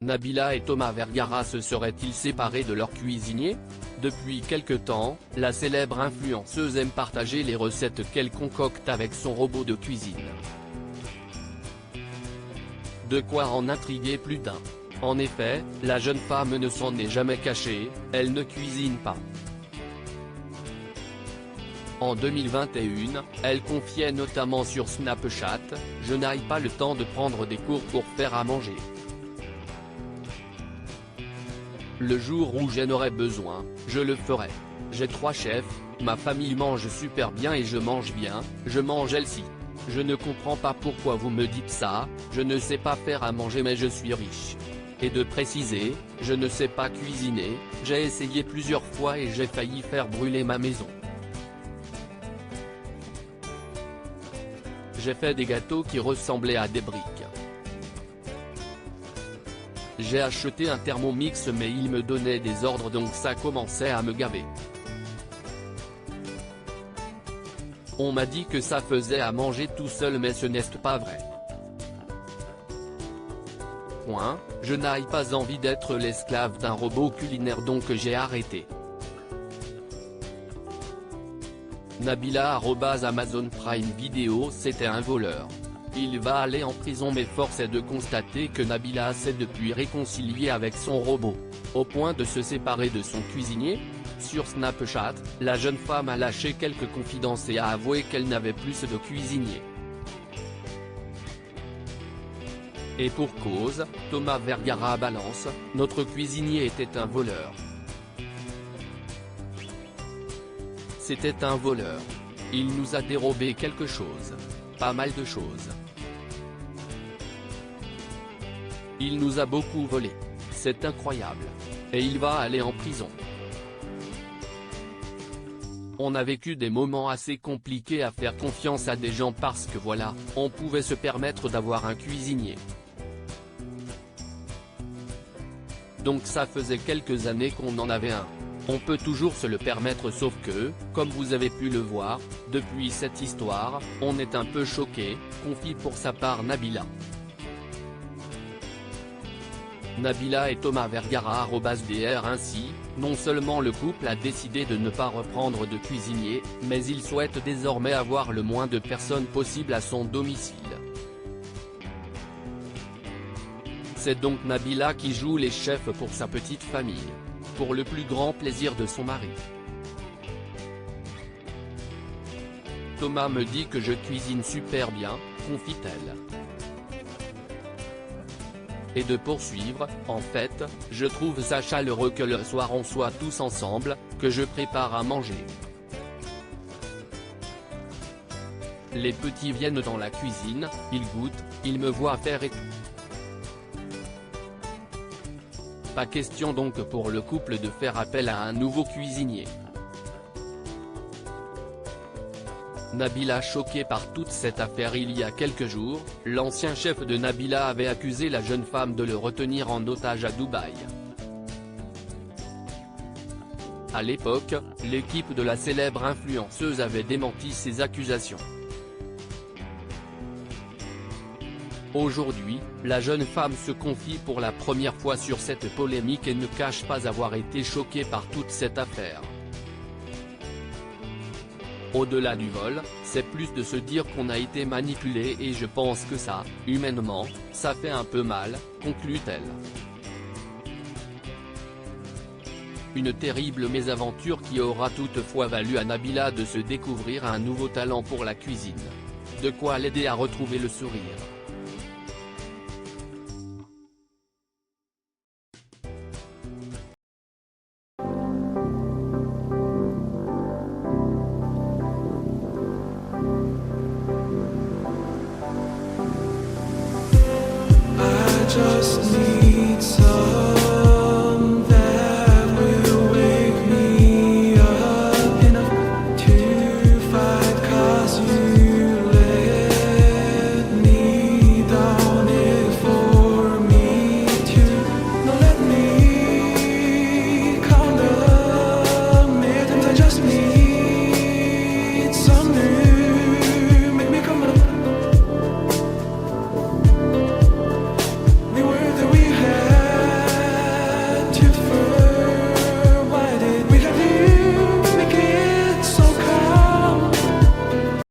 Nabila et Thomas Vergara se seraient-ils séparés de leur cuisinier? Depuis quelque temps, la célèbre influenceuse aime partager les recettes qu'elle concocte avec son robot de cuisine. De quoi en intriguer plus d'un. En effet, la jeune femme ne s'en est jamais cachée, elle ne cuisine pas. En 2021, elle confiait notamment sur Snapchat « Je n'ai pas le temps de prendre des cours pour faire à manger. Le jour où j'en aurai besoin, je le ferai. J'ai 3 chefs, ma famille mange super bien et je mange bien, je mange healthy. Je ne comprends pas pourquoi vous me dites ça, je ne sais pas faire à manger mais je suis riche. » Et de préciser, je ne sais pas cuisiner, j'ai essayé plusieurs fois et j'ai failli faire brûler ma maison. J'ai fait des gâteaux qui ressemblaient à des briques. J'ai acheté un Thermomix mais il me donnait des ordres donc ça commençait à me gaver. On m'a dit que ça faisait à manger tout seul mais ce n'est pas vrai. Je n'ai pas envie d'être l'esclave d'un robot culinaire donc j'ai arrêté. Nabila @Amazon Prime Video. C'était un voleur. Il va aller en prison mais force est de constater que Nabila s'est depuis réconciliée avec son robot. Au point de se séparer de son cuisinier. Sur Snapchat, la jeune femme a lâché quelques confidences et a avoué qu'elle n'avait plus de cuisinier. Et pour cause, Thomas Vergara balance « Notre cuisinier était un voleur. C'était un voleur. Il nous a dérobé quelque chose. Pas mal de choses. Il nous a beaucoup volé. C'est incroyable. Et il va aller en prison. On a vécu des moments assez compliqués à faire confiance à des gens parce que voilà, on pouvait se permettre d'avoir un cuisinier. Donc ça faisait quelques années qu'on en avait un. On peut toujours se le permettre sauf que, comme vous avez pu le voir, depuis cette histoire, on est un peu choqué, confie pour sa part Nabila. Nabila et Thomas Vergara @dr. Ainsi, non seulement le couple a décidé de ne pas reprendre de cuisinier, mais il souhaite désormais avoir le moins de personnes possible à son domicile. C'est donc Nabila qui joue les chefs pour sa petite famille. Pour le plus grand plaisir de son mari. Thomas me dit que je cuisine super bien, confie-t-elle. Et de poursuivre, en fait, je trouve ça chaleureux que le soir on soit tous ensemble, que je prépare à manger. Les petits viennent dans la cuisine, ils goûtent, ils me voient faire et tout. Pas question donc pour le couple de faire appel à un nouveau cuisinier. Nabila choquée par toute cette affaire. Il y a quelques jours, l'ancien chef de Nabila avait accusé la jeune femme de le retenir en otage à Dubaï. À l'époque, l'équipe de la célèbre influenceuse avait démenti ces accusations. Aujourd'hui, la jeune femme se confie pour la première fois sur cette polémique et ne cache pas avoir été choquée par toute cette affaire. Au-delà du vol, c'est plus de se dire qu'on a été manipulé et je pense que ça, humainement, ça fait un peu mal, conclut-elle. Une terrible mésaventure qui aura toutefois valu à Nabila de se découvrir un nouveau talent pour la cuisine. De quoi l'aider à retrouver le sourire. Just need